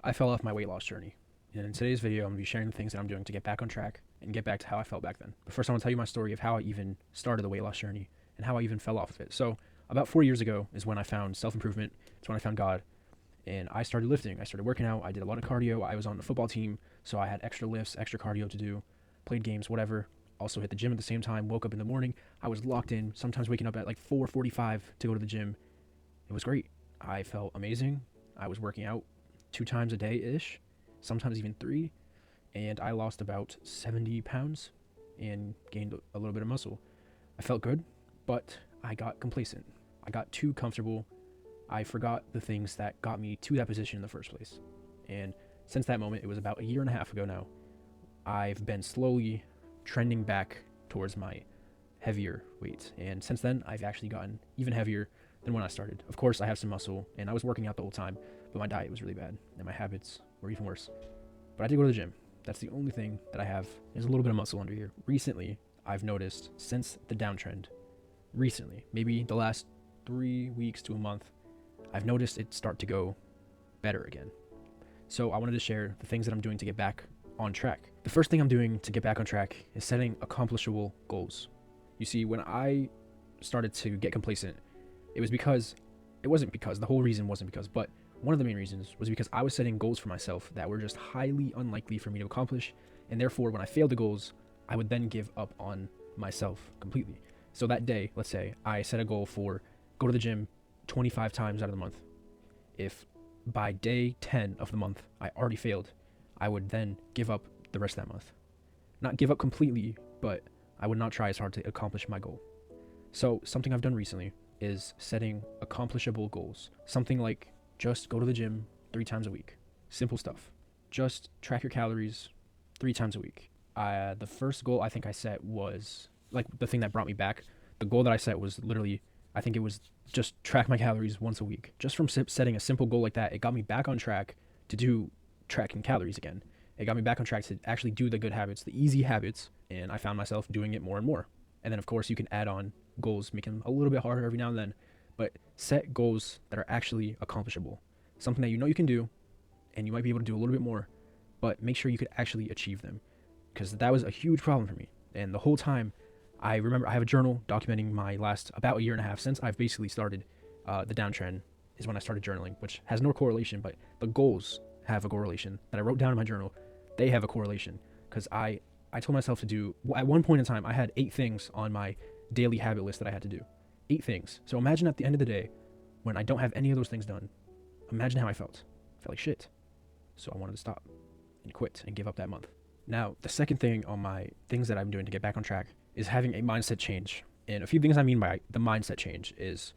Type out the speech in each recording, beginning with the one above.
I fell off my weight loss journey. And in today's video, I'm going to be sharing the things that I'm doing to get back on track and get back to how I felt back then. But first, I want to tell you my story of how I even started the weight loss journey and how I even fell off of it. So, about 4 years ago is when I found self improvement. It's when I found God. And I started lifting. I started working out. I did a lot of cardio. I was on the football team, so I had extra lifts, extra cardio to do, played games, whatever. Also hit the gym at the same time, woke up in the morning. I was locked in, sometimes waking up at like 4:45 to go to the gym. It was great. I felt amazing. I was working out 2 times a day-ish, sometimes even 3. And I lost about 70 pounds and gained a little bit of muscle. I felt good, but I got complacent. I got too comfortable. I forgot the things that got me to that position in the first place. And since that moment, it was about a year and a half ago now, I've been slowly trending back towards my heavier weights. And since then, I've actually gotten even heavier than when I started. Of course, I have some muscle, and I was working out the whole time, but my diet was really bad, and my habits were even worse. But I did go to the gym. That's the only thing that I have. There's a little bit of muscle under here. Recently, I've noticed, since the downtrend, maybe the last 3 weeks to a month, I've noticed it start to go better again. So I wanted to share the things that I'm doing to get back on track. The first thing I'm doing to get back on track is setting accomplishable goals. You see, when I started to get complacent, the whole reason wasn't because, but one of the main reasons was because I was setting goals for myself that were just highly unlikely for me to accomplish, and therefore when I failed the goals, I would then give up on myself completely. So that day, let's say I set a goal for go to the gym 25 times out of the month. If by day 10 of the month I already failed, I would then give up the rest of that month. Not give up completely, but I would not try as hard to accomplish my goal. So something I've done recently is setting accomplishable goals. Something like just go to the gym 3 times a week. Simple stuff. Just track your calories 3 times a week. The first goal I think I set was like the thing that brought me back. The goal that I set was literally, I think it was just track my calories once a week. Just from setting a simple goal like that, it got me back on track to do tracking calories again. It got me back on track to actually do the good habits, the easy habits, and I found myself doing it more and more. And then of course you can add on goals, make them a little bit harder every now and then, but set goals that are actually accomplishable. Something that you know you can do, and you might be able to do a little bit more, but make sure you could actually achieve them. Because that was a huge problem for me. And the whole time, I remember I have a journal documenting my last about a year and a half since I've basically started the downtrend is when I started journaling, which has no correlation, but the goals have a correlation that I wrote down in my journal. They have a correlation because I told myself to do, at one point in time, I had 8 things on my daily habit list that I had to do. 8 things. So imagine at the end of the day, when I don't have any of those things done, imagine how I felt. I felt like shit. So I wanted to stop and quit and give up that month. Now, the second thing on my things that I'm doing to get back on track is having a mindset change. And a few things I mean by the mindset change is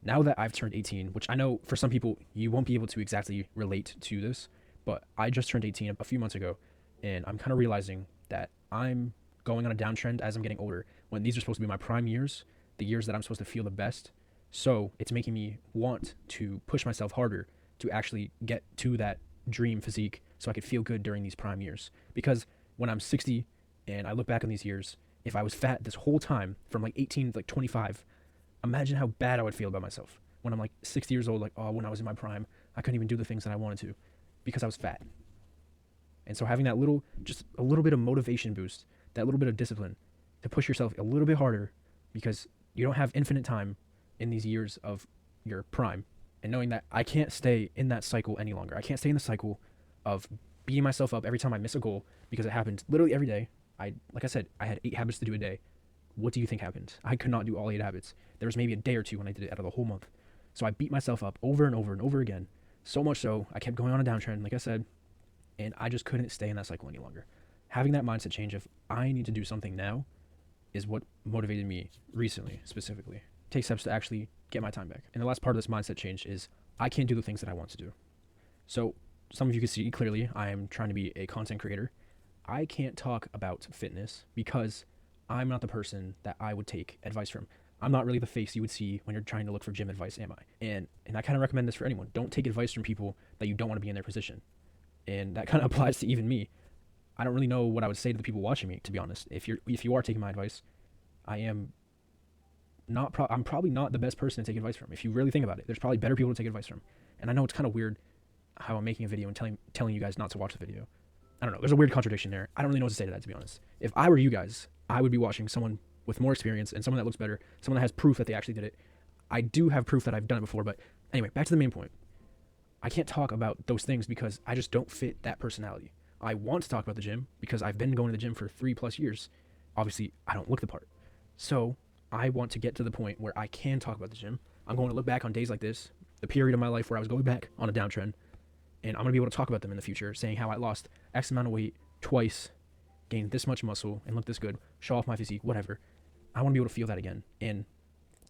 now that I've turned 18, which I know for some people you won't be able to exactly relate to this, but I just turned 18 a few months ago, and I'm kind of realizing that I'm going on a downtrend as I'm getting older, when these are supposed to be my prime years, the years that I'm supposed to feel the best. So it's making me want to push myself harder to actually get to that dream physique so I could feel good during these prime years. Because when I'm 60 and I look back on these years, if I was fat this whole time from like 18 to like 25, imagine how bad I would feel about myself when I'm like 60 years old, like, oh, when I was in my prime, I couldn't even do the things that I wanted to because I was fat. And so having that just a little bit of motivation boost, that little bit of discipline to push yourself a little bit harder, because you don't have infinite time in these years of your prime, and knowing that I can't stay in that cycle any longer. I can't stay in the cycle of beating myself up every time I miss a goal, because it happened literally every day. Like I said, I had 8 habits to do a day. What do you think happened? I could not do all 8 habits. There was maybe a day or 2 when I did it out of the whole month. So I beat myself up over and over and over again. So much so, I kept going on a downtrend, like I said, and I just couldn't stay in that cycle any longer. Having that mindset change of I need to do something now is what motivated me recently, specifically. Take steps to actually get my time back. And the last part of this mindset change is I can't do the things that I want to do. So some of you can see clearly I am trying to be a content creator. I can't talk about fitness because I'm not the person that I would take advice from. I'm not really the face you would see when you're trying to look for gym advice, am I? And I kind of recommend this for anyone. Don't take advice from people that you don't want to be in their position. And that kind of applies to even me. I don't really know what I would say to the people watching me, to be honest. If you are taking my advice, I'm probably not the best person to take advice from. If you really think about it, there's probably better people to take advice from. And I know it's kind of weird. how I'm making a video and telling you guys not to watch the video. I don't know. There's a weird contradiction there. I don't really know what to say to that, to be honest. If I were you guys, I would be watching someone with more experience and someone that looks better, someone that has proof that they actually did it. I do have proof that I've done it before, but anyway, back to the main point. I can't talk about those things because I just don't fit that personality. I want to talk about the gym because I've been going to the gym for 3+ years. Obviously, I don't look the part. So I want to get to the point where I can talk about the gym. I'm going to look back on days like this, the period of my life where I was going back on a downtrend, and I'm going to be able to talk about them in the future, saying how I lost X amount of weight twice, gained this much muscle, and looked this good, show off my physique, whatever. I want to be able to feel that again. And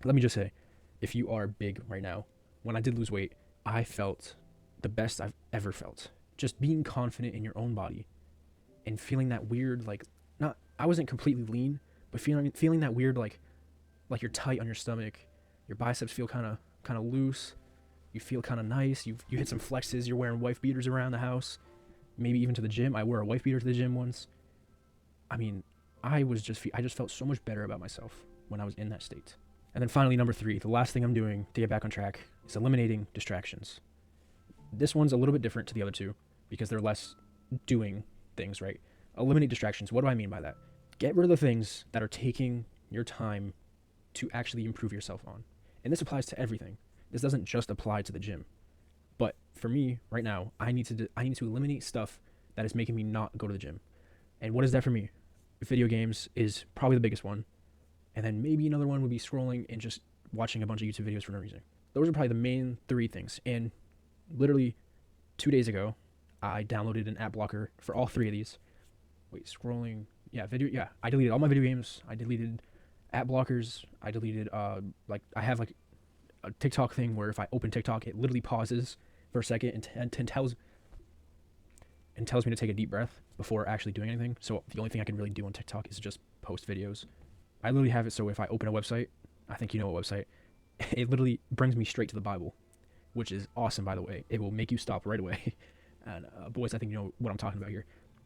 let me just say, if you are big right now, when I did lose weight, I felt the best I've ever felt. Just being confident in your own body and feeling that weird, like, not, I wasn't completely lean, but feeling that weird, like you're tight on your stomach, your biceps feel kind of loose, you feel kind of nice, you hit some flexes, you're wearing wife beaters around the house, maybe even to the gym. I wore a wife beater to the gym once. I mean, I just felt so much better about myself when I was in that state. And then finally, number 3, the last thing I'm doing to get back on track is eliminating distractions. This one's a little bit different to the other two because they're less doing things, right? Eliminate distractions. What do I mean by that? Get rid of the things that are taking your time to actually improve yourself on. And this applies to everything. This doesn't just apply to the gym. But for me, right now, I need to eliminate stuff that is making me not go to the gym. And what is that for me? Video games is probably the biggest one. And then maybe another one would be scrolling and just watching a bunch of YouTube videos for no reason. Those are probably the main 3 things. And literally 2 days ago, I downloaded an app blocker for all 3 of these. Wait, scrolling. Yeah, I deleted all my video games. I deleted app blockers. I deleted, I have like a TikTok thing where if I open TikTok, it literally pauses for a second and tells me to take a deep breath before actually doing anything. So the only thing I can really do on TikTok is just post videos. I literally have it so if I open a website, I think you know what website, it literally brings me straight to the Bible, which is awesome, by the way. It will make you stop right away. And boys, I think you know what I'm talking about here.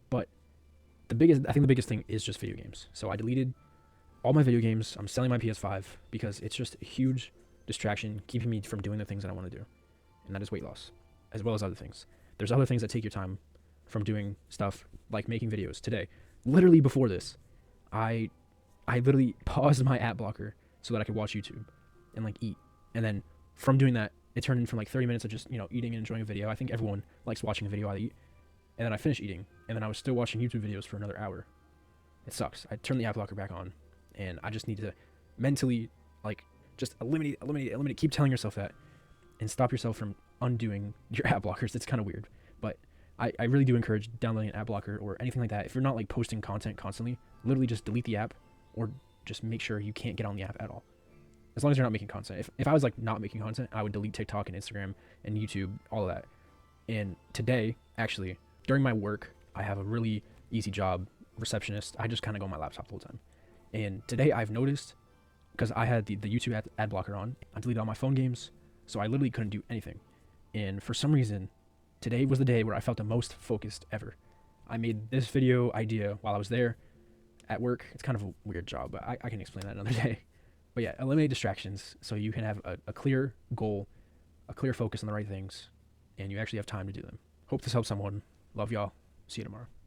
But the biggest thing is just video games. So I deleted all my video games. I'm selling my PS5 because it's just a huge distraction keeping me from doing the things that I want to do. And that is weight loss, as well as other things. There's other things that take your time from doing stuff like making videos. Today, literally before this, I literally paused my app blocker so that I could watch YouTube and like eat. And then from doing that, it turned into like 30 minutes of just, eating and enjoying a video. I think everyone likes watching a video while they eat. And then I finished eating, and then I was still watching YouTube videos for another hour. It sucks. I turned the app blocker back on, and I just need to mentally, just eliminate, keep telling yourself that, and stop yourself from undoing your app blockers. It's kind of weird, but I really do encourage downloading an app blocker or anything like that. If you're not like posting content constantly, literally just delete the app or just make sure you can't get on the app at all. As long as you're not making content. If I was like not making content, I would delete TikTok and Instagram and YouTube, all of that. And today, actually, during my work, I have a really easy job, receptionist. I just kind of go on my laptop the whole time. And today I've noticed, because I had the YouTube ad blocker on, I deleted all my phone games, so I literally couldn't do anything. And for some reason, today was the day where I felt the most focused ever. I made this video idea while I was there at work. It's kind of a weird job, but I can explain that another day. But yeah, eliminate distractions so you can have a clear goal, a clear focus on the right things, and you actually have time to do them. Hope this helps someone. Love y'all. See you tomorrow.